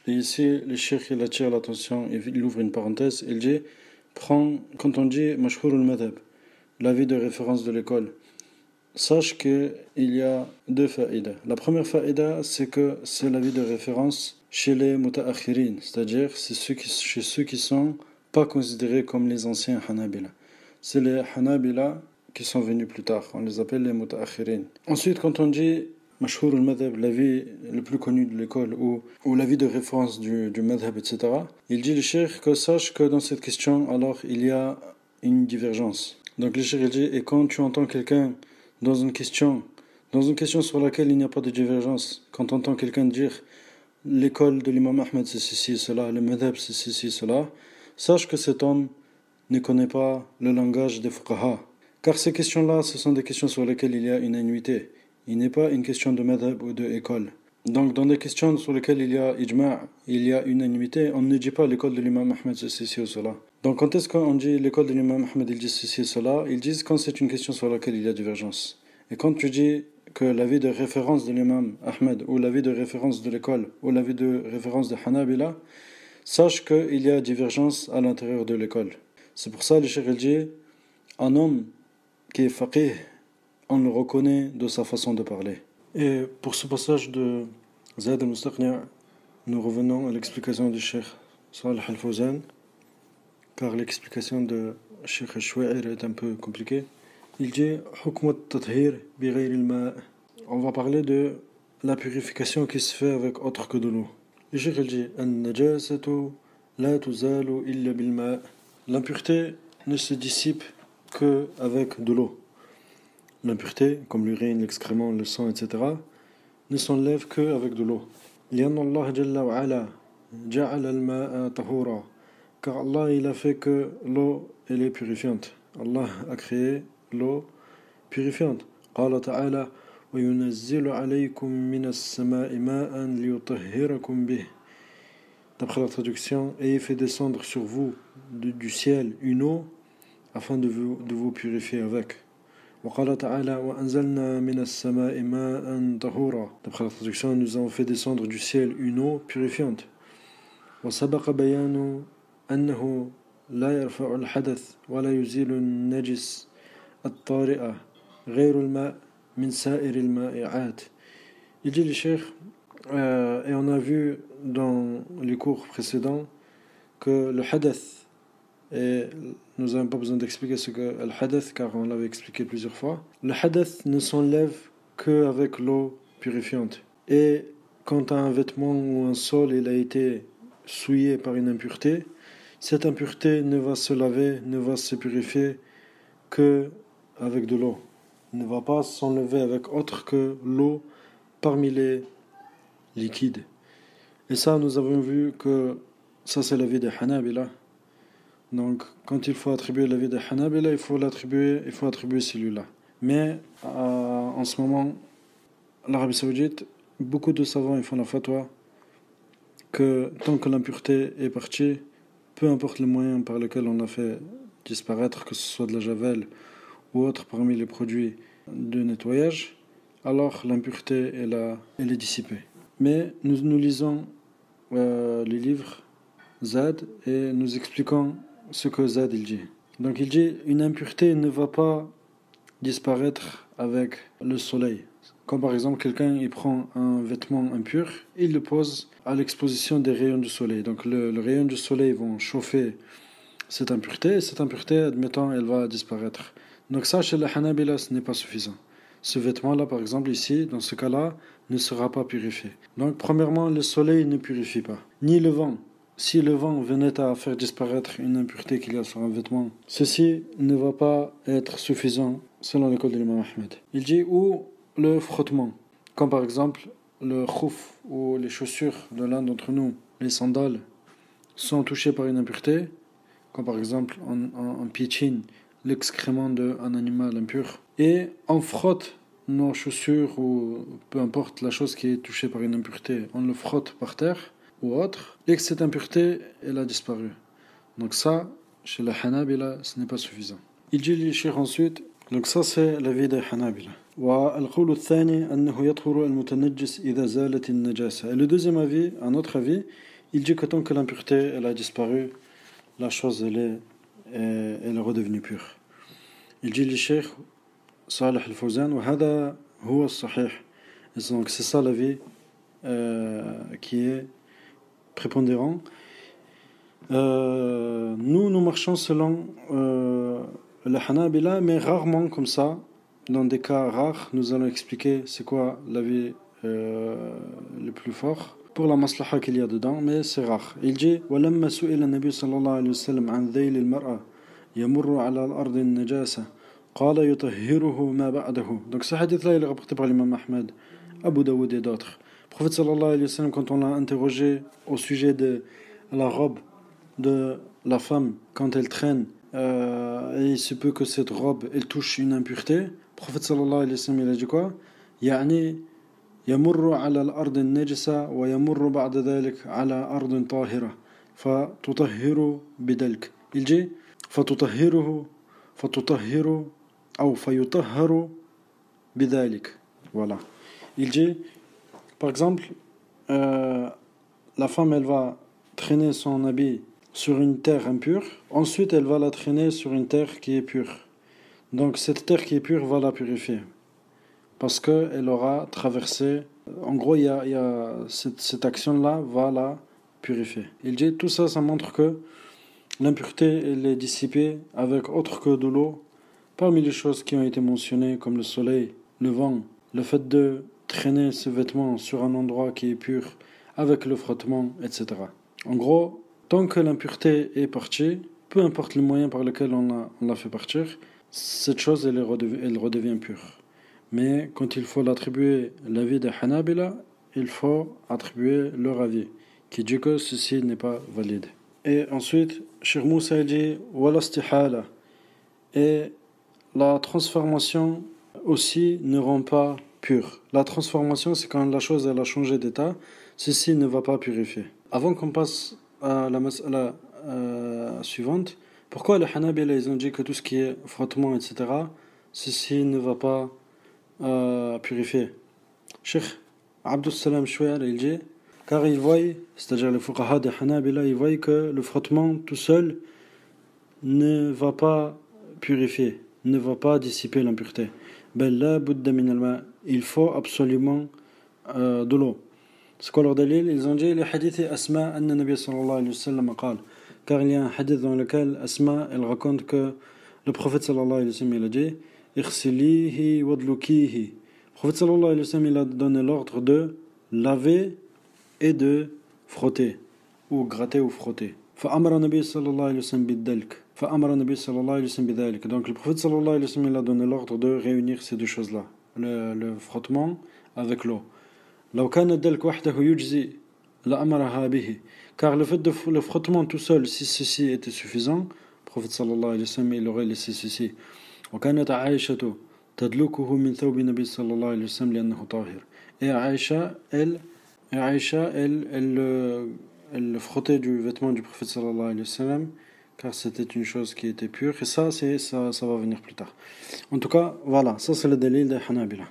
Et ici, le cheikh il attire l'attention, il ouvre une parenthèse, il dit, quand on dit mashhur al-madhab, l'avis de référence de l'école, sache qu'il y a deux faïdas. La première faïda, c'est que c'est l'avis de référence chez les mutaakhirin, c'est-à-dire chez ceux qui sont pas considérés comme les anciens Hanabila. C'est les Hanabila qui sont venus plus tard, on les appelle les mutaakhirin. Ensuite, quand on dit mashhur al-madhab, l'avis le plus connu de l'école, ou l'avis de référence du madhab, etc., il dit le cheikh que sache que dans cette question, alors il y a une divergence. Donc le cheikh il dit, et quand tu entends quelqu'un dans une question sur laquelle il n'y a pas de divergence, quand on entend quelqu'un dire l'école de l'imam Ahmed c'est ceci, cela, le madhab c'est ceci, cela, sache que cet homme ne connaît pas le langage des fuqaha. Car ces questions-là, ce sont des questions sur lesquelles il y a unanimité. Il n'est pas une question de madhab ou de école. Donc dans des questions sur lesquelles il y a ijma', il y a unanimité, on ne dit pas l'école de l'imam Ahmed c'est ceci ou cela. Donc quand est-ce qu'on dit l'école de l'imam Ahmed il dit ceci ou cela, ils disent quand c'est une question sur laquelle il y a divergence. Et quand tu dis que l'avis de référence de l'imam Ahmed, ou l'avis de référence de l'école, ou l'avis de référence de Hanabila, sache qu'il y a divergence à l'intérieur de l'école. C'est pour ça le cheikh dit, un homme qui est faqih, on le reconnaît de sa façon de parler. Et pour ce passage de Zad al-Mustaqni', nous revenons à l'explication du cheikh Salih al-Fawzan, car l'explication de cheikh al-Choua'ir est un peu compliquée. Il dit hukm at-tathhir bi ghayr al-ma'. On va parler de la purification qui se fait avec autre que de l'eau. Le cheikh dit an-najasatu la tuzalu illa bil ma'. L'impureté ne se dissipe que avec de l'eau. L'impureté, comme l'urine, l'excrément, le sang, etc., ne s'enlève qu'avec de l'eau. لأن الله جل وعلا جعل الماء طهورا. Car Allah il a fait que l'eau elle est purifiante. Allah a créé l'eau purifiante. قال تعالى وينزل عليكم من السماء ماء ليطهركم به. D'après la traduction, ayez fait descendre sur vous du ciel une eau afin de vous purifier avec. وقال تعالى وأنزلنا من السماء ماء طهورا. D'après la traduction, nous avons fait descendre du ciel une eau purifiante. وسبق بيان أنه لا يرفع الحدث ولا يزيل النجس الطارئة غير الماء من سائر المائعات. Il dit le cheikh, et on a vu dans les cours précédents que le hadath, et nous n'avons pas besoin d'expliquer ce que le hadath car on l'avait expliqué plusieurs fois, le hadath ne s'enlève qu'avec l'eau purifiante. Et quand un vêtement ou un sol il a été souillé par une impureté, cette impureté ne va se laver, ne va se purifier que avec de l'eau. Il ne va pas s'enlever avec autre que l'eau parmi les liquides. Et ça, nous avons vu que ça c'est l'avis des Hanabila. Donc, quand il faut attribuer l'avis des Hanabila, il faut attribuer celui-là. Mais en ce moment, l'Arabie Saoudite, beaucoup de savants ils font la fatwa que tant que l'impureté est partie, peu importe les moyens par lesquels on a fait disparaître, que ce soit de la javel ou autre parmi les produits de nettoyage, alors l'impureté elle est dissipée. Mais nous lisons les livres Zad et nous expliquons ce que Zad il dit. Donc il dit une impureté ne va pas disparaître avec le soleil. Comme par exemple quelqu'un il prend un vêtement impur, il le pose à l'exposition des rayons du soleil. Donc le rayon du soleil vont chauffer cette impureté et cette impureté, admettons, elle va disparaître. Donc ça chez les Hanabila ce n'est pas suffisant. Ce vêtement-là par exemple ici, dans ce cas-là, ne sera pas purifié. Donc premièrement, le soleil ne purifie pas, ni le vent. Si le vent venait à faire disparaître une impureté qu'il y a sur un vêtement, ceci ne va pas être suffisant selon l'école de l'imam Ahmed. Il dit ou le frottement, comme par exemple le khouf ou les chaussures de l'un d'entre nous, les sandales, sont touchées par une impureté, comme par exemple on piétine l'excrément d'un animal impur, et on frotte nos chaussures ou peu importe la chose qui est touchée par une impureté, on le frotte par terre ou autre, et que cette impureté elle a disparu. Donc ça, chez les Hanabila, ce n'est pas suffisant. Il dit le cheikh ensuite, donc ça c'est l'avis des Hanabila. والقول الثاني أنه يطهر المتنجس إذا زالت النجاسة. Et le deuxième avis, un autre avis, Il dit que tant que l'impureté elle a disparu, la chose elle est redevenue pure. Il dit le Cheikh Salih al-Fawzan, وهذا هو الصحيح. Et donc c'est ça l'avis qui est prépondérant. Nous marchons selon le Hanabila, mais rarement comme ça. Dans des cas rares, nous allons expliquer c'est quoi l'avis le plus fort pour la maslaha qu'il y a dedans, mais c'est rare. Il dit ولما سئل النبي صلى الله عليه وسلم عن ذيل المرأة يمر على الأرض النجاسة قال يطهره ما بعده. Donc ce hadith-là il est rapporté par l'imam Ahmed, Abu Daoud et d'autres. Le prophète sallallahu alayhi wa sallam, quand on l'a interrogé au sujet de la robe de la femme quand elle traîne, et il se peut que cette robe elle touche une impureté, le prophète sallallahu alayhi wa sallam il a dit quoi? يعني يمر على الأرض النجسة ويمر بعد ذلك على أرض طاهرة فتطهر بدلك. Il dit فتطهره أو فيطهر بذلك. Voilà. Il dit par exemple la femme elle va traîner son habit sur une terre impure, ensuite elle va la traîner sur une terre qui est pure. Donc cette terre qui est pure va la purifier parce qu'elle aura traversé. En gros, il y a cette action-là va la purifier. Il dit tout ça, ça montre que l'impureté elle est dissipée avec autre que de l'eau. Parmi les choses qui ont été mentionnées, comme le soleil, le vent, le fait de traîner ses vêtements sur un endroit qui est pur, avec le frottement, etc. En gros, tant que l'impureté est partie, peu importe le moyen par lequel on l'a fait partir, cette chose elle redevient pure. Mais quand il faut l'attribuer l'avis des Hanabila, il faut attribuer leur avis, qui dit que ceci n'est pas valide. Et ensuite, Cheikh Moussa dit wala istihala. Et la transformation aussi ne rend pas pure. La transformation, c'est quand la chose elle a changé d'état, ceci ne va pas purifier. Avant qu'on passe à la mas'ala suivante, pourquoi les Hanabila ils ont dit que tout ce qui est frottement, etc., ceci ne va pas purifier? Cheikh Abdus Salam Chouer il dit car ils voient, c'est-à-dire les fuqaha des Hanabila, ils voient que le frottement tout seul ne va pas purifier, ne va pas dissiper l'impureté. Ben la budda min al-ma, il faut absolument de l'eau. C'est quoi leur dalil? Ils ont dit les hadiths Asma anna Nabi sallallahu alayhi wa sallam qal, car il y a un hadith dans lequel Asma elle raconte que le prophète sallallahu alayhi wa sallam il a dit ighsilihi wadlukihi. Le prophète sallallahu alayhi wa sallam il a donné l'ordre de laver et de frotter ou gratter ou frotter. فأمر النبي صلى الله عليه وسلم بالدلك فأمر النبي صلى الله عليه وسلم بذلك. Donc le prophète صلى الله عليه وسلم il a donné l'ordre de réunir ces deux choses là, le frottement avec l'eau. لو كان الدلك وحده يجزي لأمرها به. Car le fait de le frottement tout seul, si ceci était suffisant, le prophète صلى الله عليه وسلم il aurait laissé ceci. وكانت عائشة تدلكه من ثوب النبي صلى الله عليه وسلم لأنه طاهر. Et Aïcha, elle frottait du vêtement du prophète sallallahu alayhi wa sallam, car c'était une chose qui était pure. Et ça va venir plus tard. En tout cas, voilà, ça c'est le délil des Hanabila.